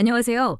안녕하세요.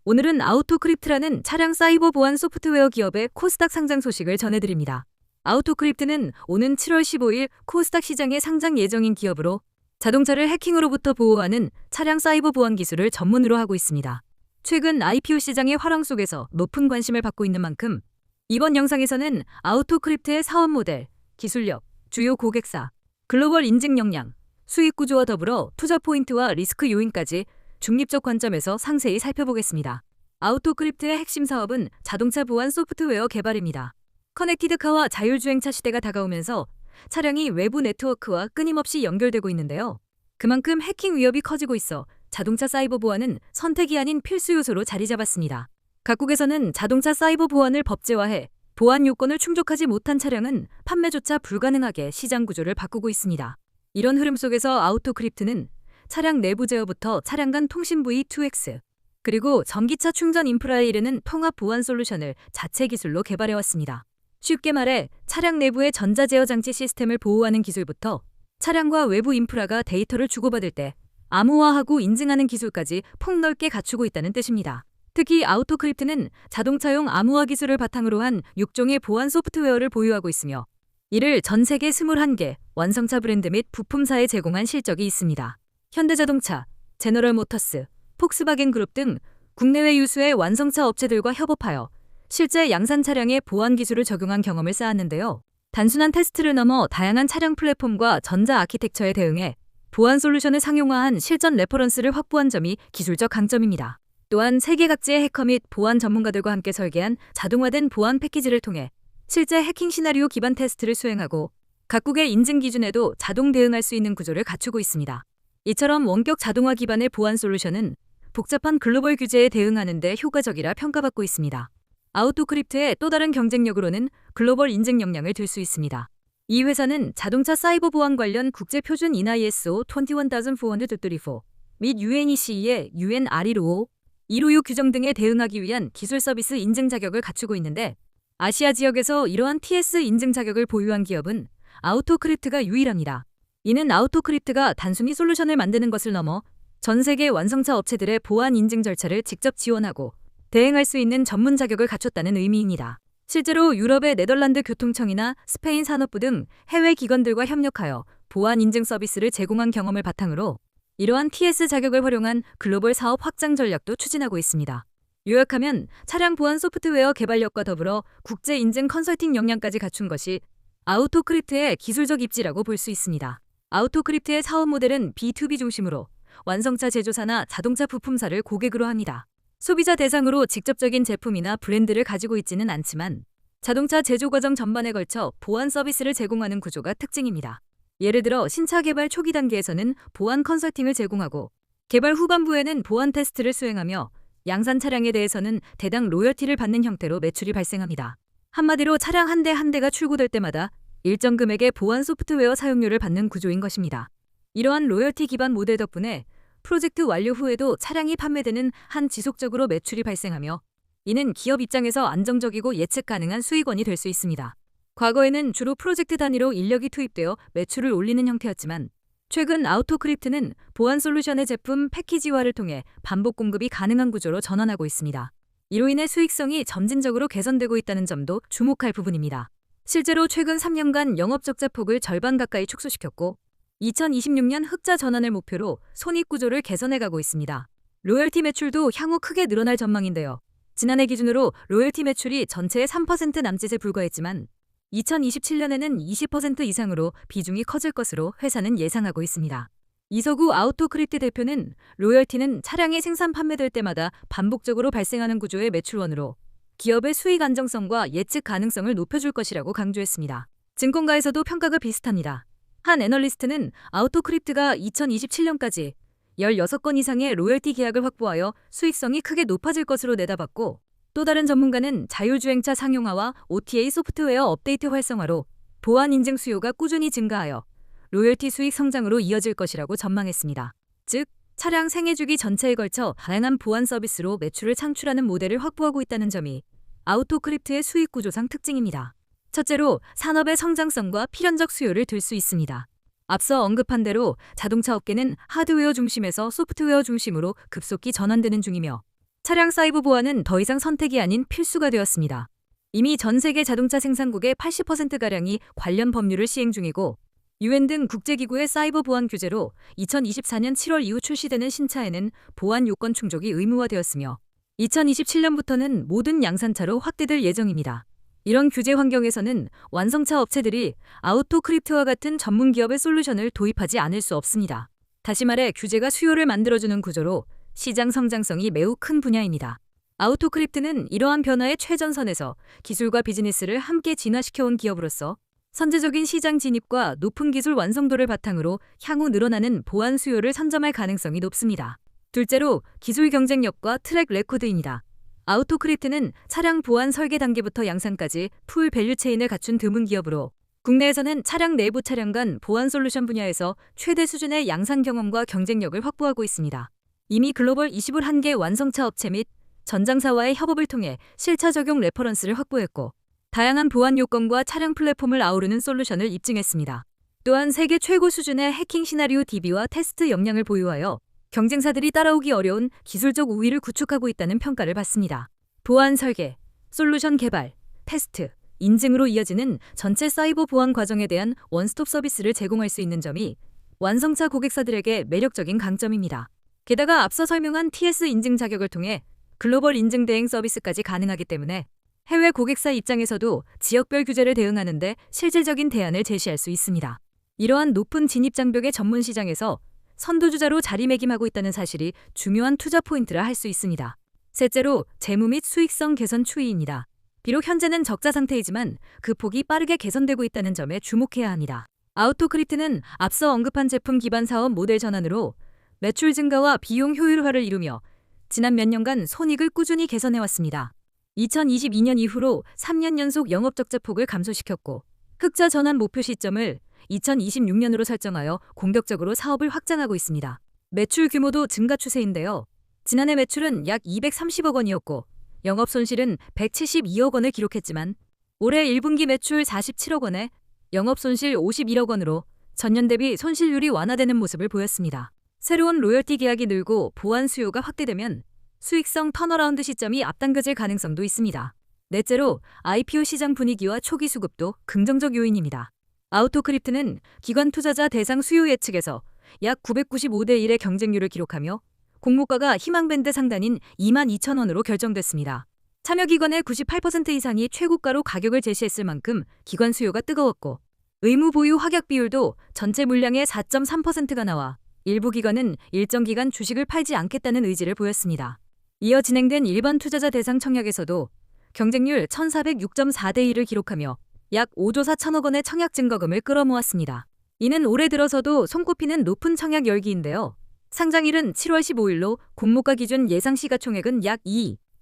오늘은 아우토크립트라는 차량 사이버 보안 소프트웨어 기업의 코스닥 상장 소식을 전해드립니다. 아우토크립트는 오는 7월 15일 코스닥 시장에 상장 예정인 기업으로 자동차를 해킹으로부터 보호하는 차량 사이버 보안 기술을 전문으로 하고 있습니다. 최근 IPO 시장의 화랑 속에서 높은 관심을 받고 있는 만큼 이번 영상에서는 아우토크립트의 사업 모델, 기술력, 주요 고객사, 글로벌 인증 역량, 수익 구조와 더불어 투자 포인트와 리스크 요인까지 중립적 관점에서 상세히 살펴보겠습니다. 아우토크립트의 핵심 사업은 자동차 보안 소프트웨어 개발입니다. 커넥티드카와 자율주행차 시대가 다가오면서 차량이 외부 네트워크와 끊임없이 연결되고 있는데요. 그만큼 해킹 위협이 커지고 있어 자동차 사이버 보안은 선택이 아닌 필수 요소로 자리 잡았습니다. 각국에서는 자동차 사이버 보안을 법제화해 보안 요건을 충족하지 못한 차량은 판매조차 불가능하게 시장 구조를 바꾸고 있습니다. 이런 흐름 속에서 아우토크립트는 차량 내부 제어부터 차량 간 통신 부위 2X, 그리고 전기차 충전 인프라에 이르는 통합 보안 솔루션을 자체 기술로 개발해왔습니다. 쉽게 말해 차량 내부의 전자제어 장치 시스템을 보호하는 기술부터 차량과 외부 인프라가 데이터를 주고받을 때 암호화하고 인증하는 기술까지 폭넓게 갖추고 있다는 뜻입니다. 특히 아우토크립트는 자동차용 암호화 기술을 바탕으로 한 6종의 보안 소프트웨어를 보유하고 있으며 이를 전 세계 21개 완성차 브랜드 및 부품사에 제공한 실적이 있습니다. 현대자동차, 제너럴모터스, 폭스바겐그룹 등 국내외 유수의 완성차 업체들과 협업하여 실제 양산 차량의 보안 기술을 적용한 경험을 쌓았는데요. 단순한 테스트를 넘어 다양한 차량 플랫폼과 전자 아키텍처에 대응해 보안 솔루션을 상용화한 실전 레퍼런스를 확보한 점이 기술적 강점입니다. 또한 세계 각지의 해커 및 보안 전문가들과 함께 설계한 자동화된 보안 패키지를 통해 실제 해킹 시나리오 기반 테스트를 수행하고 각국의 인증 기준에도 자동 대응할 수 있는 구조를 갖추고 있습니다. 이처럼 원격 자동화 기반의 보안 솔루션은 복잡한 글로벌 규제에 대응하는 데 효과적이라 평가받고 있습니다. 아우토크립트의 또 다른 경쟁력으로는 글로벌 인증 역량을 들 수 있습니다. 이 회사는 자동차 사이버 보안 관련 국제 표준 인하 ISO 21434 및 UNECE의 UN R155, 156 규정 등에 대응하기 위한 기술 서비스 인증 자격을 갖추고 있는데 아시아 지역에서 이러한 TS 인증 자격을 보유한 기업은 아우토크립트가 유일합니다. 이는 아우토크립트가 단순히 솔루션을 만드는 것을 넘어 전 세계 완성차 업체들의 보안 인증 절차를 직접 지원하고 대행할 수 있는 전문 자격을 갖췄다는 의미입니다. 실제로 유럽의 네덜란드 교통청이나 스페인 산업부 등 해외 기관들과 협력하여 보안 인증 서비스를 제공한 경험을 바탕으로 이러한 TS 자격을 활용한 글로벌 사업 확장 전략도 추진하고 있습니다. 요약하면 차량 보안 소프트웨어 개발력과 더불어 국제 인증 컨설팅 역량까지 갖춘 것이 아우토크립트의 기술적 입지라고 볼 수 있습니다. 아우토크립트의 사업 모델은 B2B 중심으로 완성차 제조사나 자동차 부품사를 고객으로 합니다. 소비자 대상으로 직접적인 제품이나 브랜드를 가지고 있지는 않지만 자동차 제조 과정 전반에 걸쳐 보안 서비스를 제공하는 구조가 특징입니다. 예를 들어 신차 개발 초기 단계에서는 보안 컨설팅을 제공하고 개발 후반부에는 보안 테스트를 수행하며 양산 차량에 대해서는 대당 로열티를 받는 형태로 매출이 발생합니다. 한마디로 차량 한 대 한 대가 출고될 때마다 일정 금액의 보안 소프트웨어 사용료를 받는 구조인 것입니다. 이러한 로열티 기반 모델 덕분에 프로젝트 완료 후에도 차량이 판매되는 한 지속적으로 매출이 발생하며 이는 기업 입장에서 안정적이고 예측 가능한 수익원이 될 수 있습니다. 과거에는 주로 프로젝트 단위로 인력이 투입되어 매출을 올리는 형태였지만 최근 아우토크립트는 보안 솔루션의 제품 패키지화를 통해 반복 공급이 가능한 구조로 전환하고 있습니다. 이로 인해 수익성이 점진적으로 개선되고 있다는 점도 주목할 부분입니다. 실제로 최근 3년간 영업 적자 폭을 절반 가까이 축소시켰고 2026년 흑자 전환을 목표로 손익 구조를 개선해가고 있습니다. 로열티 매출도 향후 크게 늘어날 전망인데요. 지난해 기준으로 로열티 매출이 전체의 3% 남짓에 불과했지만 2027년에는 20% 이상으로 비중이 커질 것으로 회사는 예상하고 있습니다. 이석우 아우토크립트 대표는 로열티는 차량이 생산 판매될 때마다 반복적으로 발생하는 구조의 매출원으로 기업의 수익 안정성과 예측 가능성을 높여줄 것이라고 강조했습니다. 증권가에서도 평가가 비슷합니다. 한 애널리스트는 아우토크립트가 2027년까지 16건 이상의 로열티 계약을 확보하여 수익성이 크게 높아질 것으로 내다봤고 또 다른 전문가는 자율주행차 상용화와 OTA 소프트웨어 업데이트 활성화로 보안 인증 수요가 꾸준히 증가하여 로열티 수익 성장으로 이어질 것이라고 전망했습니다. 즉, 차량 생애주기 전체에 걸쳐 다양한 보안 서비스로 매출을 창출하는 모델을 확보하고 있다는 점이 아우토크립트의 수익 구조상 특징입니다. 첫째로 산업의 성장성과 필연적 수요를 들 수 있습니다. 앞서 언급한 대로 자동차 업계는 하드웨어 중심에서 소프트웨어 중심으로 급속히 전환되는 중이며 차량 사이버 보안은 더 이상 선택이 아닌 필수가 되었습니다. 이미 전 세계 자동차 생산국의 80%가량이 관련 법률을 시행 중이고 UN 등 국제기구의 사이버 보안 규제로 2024년 7월 이후 출시되는 신차에는 보안 요건 충족이 의무화되었으며 2027년부터는 모든 양산차로 확대될 예정입니다. 이런 규제 환경에서는 완성차 업체들이 아우토크립트와 같은 전문 기업의 솔루션을 도입하지 않을 수 없습니다. 다시 말해 규제가 수요를 만들어주는 구조로 시장 성장성이 매우 큰 분야입니다. 아우토크립트는 이러한 변화의 최전선에서 기술과 비즈니스를 함께 진화시켜온 기업으로서 선제적인 시장 진입과 높은 기술 완성도를 바탕으로 향후 늘어나는 보안 수요를 선점할 가능성이 높습니다. 둘째로 기술 경쟁력과 트랙 레코드입니다. 아우토크립트는 차량 보안 설계 단계부터 양산까지 풀 밸류 체인을 갖춘 드문 기업으로 국내에서는 차량 내부 차량 간 보안 솔루션 분야에서 최대 수준의 양산 경험과 경쟁력을 확보하고 있습니다. 이미 글로벌 21개 완성차 업체 및 전장사와의 협업을 통해 실차 적용 레퍼런스를 확보했고 다양한 보안 요건과 차량 플랫폼을 아우르는 솔루션을 입증했습니다. 또한 세계 최고 수준의 해킹 시나리오 DB와 테스트 역량을 보유하여 경쟁사들이 따라오기 어려운 기술적 우위를 구축하고 있다는 평가를 받습니다. 보안 설계, 솔루션 개발, 테스트, 인증으로 이어지는 전체 사이버 보안 과정에 대한 원스톱 서비스를 제공할 수 있는 점이 완성차 고객사들에게 매력적인 강점입니다. 게다가 앞서 설명한 TS 인증 자격을 통해 글로벌 인증 대행 서비스까지 가능하기 때문에 해외 고객사 입장에서도 지역별 규제를 대응하는 데 실질적인 대안을 제시할 수 있습니다. 이러한 높은 진입 장벽의 전문 시장에서 선두주자로 자리매김하고 있다는 사실이 중요한 투자 포인트라 할 수 있습니다. 셋째로 재무 및 수익성 개선 추이입니다. 비록 현재는 적자 상태이지만 그 폭이 빠르게 개선되고 있다는 점에 주목해야 합니다. 아우토크립트는 앞서 언급한 제품 기반 사업 모델 전환으로 매출 증가와 비용 효율화를 이루며 지난 몇 년간 손익을 꾸준히 개선해왔습니다. 2022년 이후로 3년 연속 영업 적자 폭을 감소시켰고 흑자 전환 목표 시점을 2026년으로 설정하여 공격적으로 사업을 확장하고 있습니다. 매출 규모도 증가 추세인데요. 지난해 매출은 약 230억 원이었고 영업 손실은 172억 원을 기록했지만 올해 1분기 매출 47억 원에 영업 손실 51억 원으로 전년 대비 손실률이 완화되는 모습을 보였습니다. 새로운 로열티 계약이 늘고 보안 수요가 확대되면 수익성 턴어라운드 시점이 앞당겨질 가능성도 있습니다. 넷째로 IPO 시장 분위기와 초기 수급도 긍정적 요인입니다. 아우토크립트는 기관 투자자 대상 수요 예측에서 약 995대 1의 경쟁률을 기록하며 공모가가 희망밴드 상단인 22,000원으로 결정됐습니다. 참여기관의 98% 이상이 최고가로 가격을 제시했을 만큼 기관 수요가 뜨거웠고 의무 보유 확약 비율도 전체 물량의 4.3%가 나와 일부 기관은 일정 기간 주식을 팔지 않겠다는 의지를 보였습니다. 이어 진행된 일반 투자자 대상 청약에서도 경쟁률 1,406.4대 1을 기록하며 약 5조 4천억 원의 청약 증거금을 끌어모았습니다. 이는 올해 들어서도 손꼽히는 높은 청약 열기인데요. 상장일은 7월 15일로 공모가 기준 예상 시가총액은 약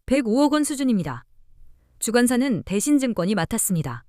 105억 원 수준입니다. 주관사는 대신증권이 맡았습니다.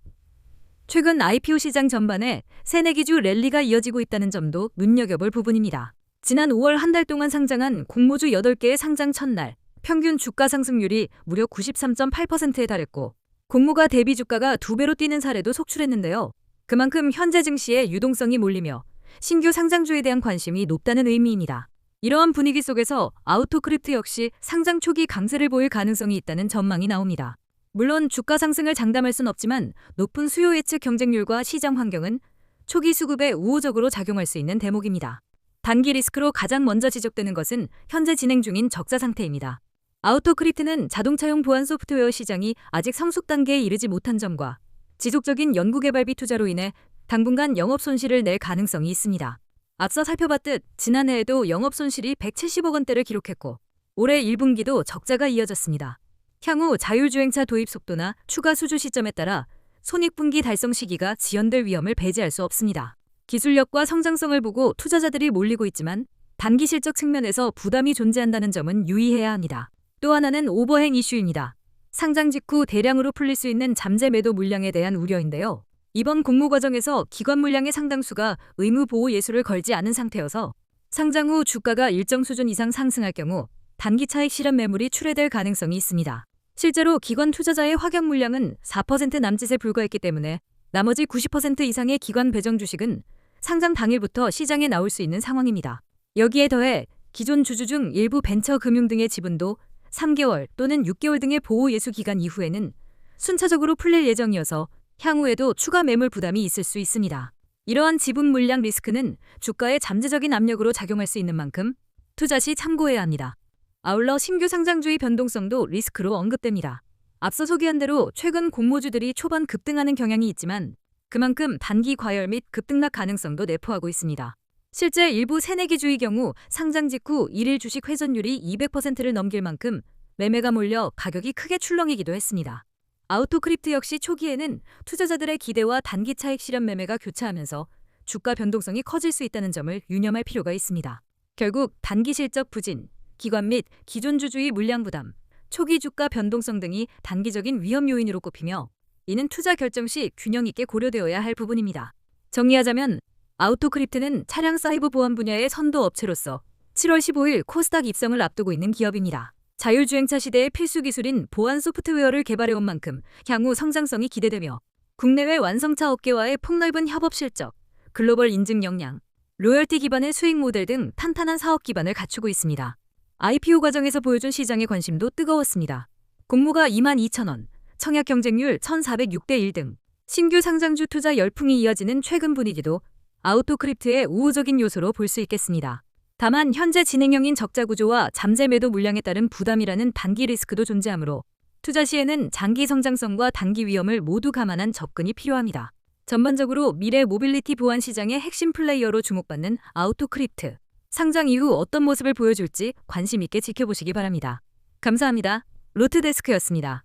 최근 IPO 시장 전반에 새내기주 랠리가 이어지고 있다는 점도 눈여겨볼 부분입니다. 지난 5월 한 달 동안 상장한 공모주 8개의 상장 첫날 평균 주가 상승률이 무려 93.8%에 달했고 공모가 대비 주가가 2배로 뛰는 사례도 속출했는데요. 그만큼 현재 증시에 유동성이 몰리며 신규 상장주에 대한 관심이 높다는 의미입니다. 이러한 분위기 속에서 아우토크립트 역시 상장 초기 강세를 보일 가능성이 있다는 전망이 나옵니다. 물론 주가 상승을 장담할 순 없지만 높은 수요 예측 경쟁률과 시장 환경은 초기 수급에 우호적으로 작용할 수 있는 대목입니다. 단기 리스크로 가장 먼저 지적되는 것은 현재 진행 중인 적자 상태입니다. 아우토크립트는 자동차용 보안 소프트웨어 시장이 아직 성숙 단계에 이르지 못한 점과 지속적인 연구개발비 투자로 인해 당분간 영업 손실을 낼 가능성이 있습니다. 앞서 살펴봤듯 지난해에도 영업 손실이 170억 원대를 기록했고 올해 1분기도 적자가 이어졌습니다. 향후 자율주행차 도입 속도나 추가 수주 시점에 따라 손익분기 달성 시기가 지연될 위험을 배제할 수 없습니다. 기술력과 성장성을 보고 투자자들이 몰리고 있지만 단기 실적 측면에서 부담이 존재한다는 점은 유의해야 합니다. 또 하나는 오버행 이슈입니다. 상장 직후 대량으로 풀릴 수 있는 잠재 매도 물량에 대한 우려인데요. 이번 공모 과정에서 기관 물량의 상당수가 의무 보호 예수를 걸지 않은 상태여서 상장 후 주가가 일정 수준 이상 상승할 경우 단기 차익 실현 매물이 출회될 가능성이 있습니다. 실제로 기관 투자자의 확약 물량은 4% 남짓에 불과했기 때문에 나머지 90% 이상의 기관 배정 주식은 상장 당일부터 시장에 나올 수 있는 상황입니다. 여기에 더해 기존 주주 중 일부 벤처 금융 등의 지분도 3개월 또는 6개월 등의 보호 예수 기간 이후에는 순차적으로 풀릴 예정이어서 향후에도 추가 매물 부담이 있을 수 있습니다. 이러한 지분 물량 리스크는 주가에 잠재적인 압력으로 작용할 수 있는 만큼 투자 시 참고해야 합니다. 아울러 신규 상장주의 변동성도 리스크로 언급됩니다. 앞서 소개한 대로 최근 공모주들이 초반 급등하는 경향이 있지만 그만큼 단기 과열 및 급등락 가능성도 내포하고 있습니다. 실제 일부 새내기주의 경우 상장 직후 1일 주식 회전율이 200%를 넘길 만큼 매매가 몰려 가격이 크게 출렁이기도 했습니다. 아우토크립트 역시 초기에는 투자자들의 기대와 단기 차익 실현 매매가 교차하면서 주가 변동성이 커질 수 있다는 점을 유념할 필요가 있습니다. 결국 단기 실적 부진, 기관 및 기존 주주의 물량 부담, 초기 주가 변동성 등이 단기적인 위험 요인으로 꼽히며 이는 투자 결정 시 균형 있게 고려되어야 할 부분입니다. 정리하자면 아우토크립트는 차량 사이버 보안 분야의 선도 업체로서 7월 15일 코스닥 입성을 앞두고 있는 기업입니다. 자율주행차 시대의 필수 기술인 보안 소프트웨어를 개발해온 만큼 향후 성장성이 기대되며 국내외 완성차 업계와의 폭넓은 협업 실적, 글로벌 인증 역량, 로열티 기반의 수익 모델 등 탄탄한 사업 기반을 갖추고 있습니다. IPO 과정에서 보여준 시장의 관심도 뜨거웠습니다. 공모가 22,000원, 청약 경쟁률 1,406대 1 등 신규 상장주 투자 열풍이 이어지는 최근 분위기도 아우토크립트의 우호적인 요소로 볼 수 있겠습니다. 다만 현재 진행형인 적자 구조와 잠재 매도 물량에 따른 부담이라는 단기 리스크도 존재하므로 투자 시에는 장기 성장성과 단기 위험을 모두 감안한 접근이 필요합니다. 전반적으로 미래 모빌리티 보안 시장의 핵심 플레이어로 주목받는 아우토크립트. 상장 이후 어떤 모습을 보여줄지 관심 있게 지켜보시기 바랍니다. 감사합니다. 로트데스크였습니다.